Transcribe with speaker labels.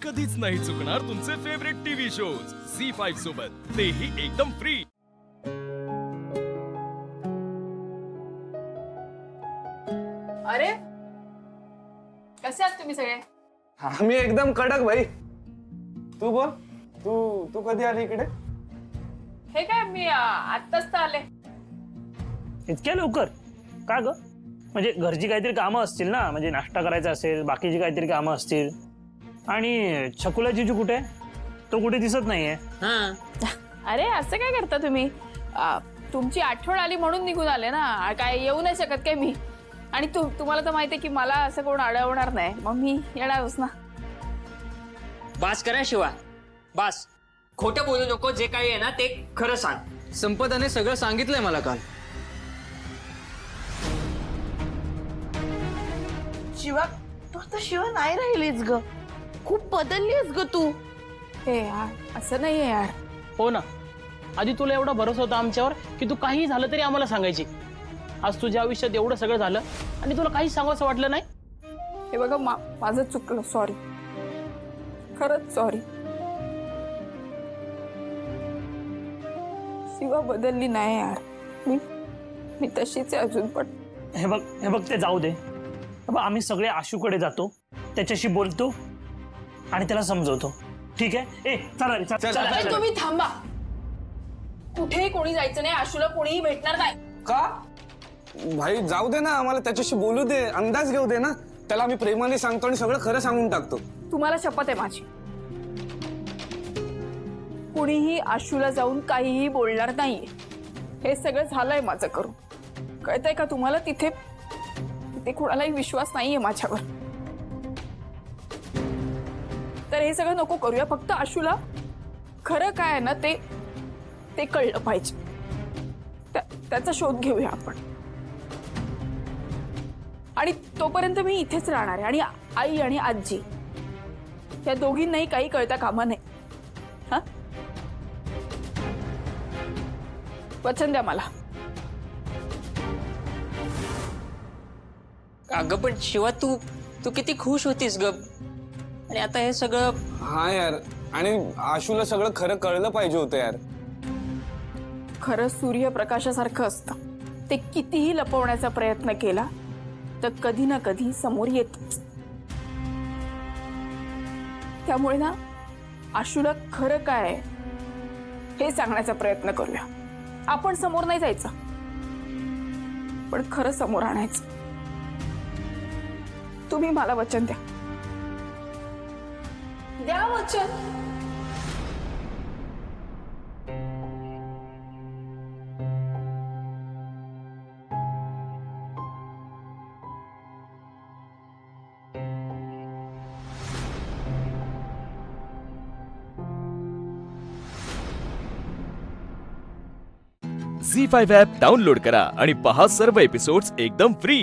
Speaker 1: कधीच नाही चुकणार तुमचे फेवरेट टीव्ही शोज झी5 सोबत, तेही एकदम फ्री।
Speaker 2: अरे कसे आहात तुम्ही सगळे?
Speaker 3: आम्ही एकदम कडक भाई। तू बोल, तू तू कधी आली इकडे?
Speaker 2: हे काय मी आत्ताच तर आले।
Speaker 4: इतक्या लवकर का ग? म्हणजे घरची काहीतरी कामं असतील ना, म्हणजे नाश्ता करायचा असेल, बाकीची काहीतरी कामं असतील। आणि छकुला जिजू कुठे? तो कुठे दिसत नाहीये।
Speaker 2: अरे असं काय करता तुम्ही? तुमची आठवण आली म्हणून निघून आले ना, काय येऊ नाही शकत काय मी? आणि तुम्हाला तर माहिती आहे की मला असं कोण अडवणार नाही, मग मी येणारच ना।
Speaker 5: बास करा शिवा, बास। खोटं बोलू नको, जे काही आहे ना ते खरं सांग।
Speaker 6: संपदाने सगळं सांगितलंय मला काल।
Speaker 7: शिवा, तू आता शिवा नाही राहिलीस ग, खूप बदललीस ग तू।
Speaker 2: हे यार असं नाहीये यार।
Speaker 8: हो ना, आधी तुला एवढा भरोसा होता आमच्यावर की तू काही झालं तरी आम्हाला सांगायची। आज तुझ्या आयुष्यात एवढं सगळं झालं आणि तुला काही सांगावंसं वाटलं नाही।
Speaker 2: हे बघा माझं चुकलं, सॉरी, खरंच सॉरी। शिवा बदलली नाही यार, मी तशीच आहे अजून पण।
Speaker 4: हे बघ ते जाऊ दे। आम्ही सगळे आशूकडे जातो, त्याच्याशी बोलतो आणि त्याला समजवतो, ठीक आहे? चला
Speaker 2: तुम्ही थांबा, कुठेही कोणी जायचं नाही, आशूला कोणीही भेटणार नाही।
Speaker 3: का भाई? जाऊ दे ना, आम्हाला त्याच्याशी बोलू दे, अंदाज घेऊ दे ना। त्याला आम्ही प्रेमाने सांगतो आणि सगळं खरं सांगून टाकतो।
Speaker 2: तुम्हाला शपथ आहे माझी, कुणीही आशूला जाऊन काहीही बोलणार नाहीये। हे सगळं झालंय माझं करून, कळतंय का तुम्हाला? तिथे कुणालाही विश्वास नाहीये माझ्यावर। तर हे सगळं नको करूया, फक्त आशूला खरं काय आहे ना ते कळलं पाहिजे, त्याचा शोध घेऊया आपण। आणि तोपर्यंत मी इथेच राहणार आहे, आणि आई आणि आजी या दोघींनाही काही कळता कामा नये। हा, वचन द्या मला।
Speaker 5: अगं पण शिवा, तू किती खुश होतीस ग, आणि आता हे सगळं।
Speaker 3: हा यार, आणि आशूला सगळं खरं कळलं पाहिजे होतं यार।
Speaker 2: खरं सूर्यप्रकाशासारखं असतं, ते कितीही लपवण्याचा प्रयत्न केला तर कधी ना कधी समोर येतच। त्यामुळे ना आशूला खरं काय आहे हे सांगण्याचा प्रयत्न करूया आपण। समोर नाही जायचं, पण खरं समोर आणायचं। तुम्ही मला वचन द्या वचन।
Speaker 1: झी5 ॲप डाउनलोड करा आणि पहा सर्व एपिसोड्स एकदम फ्री।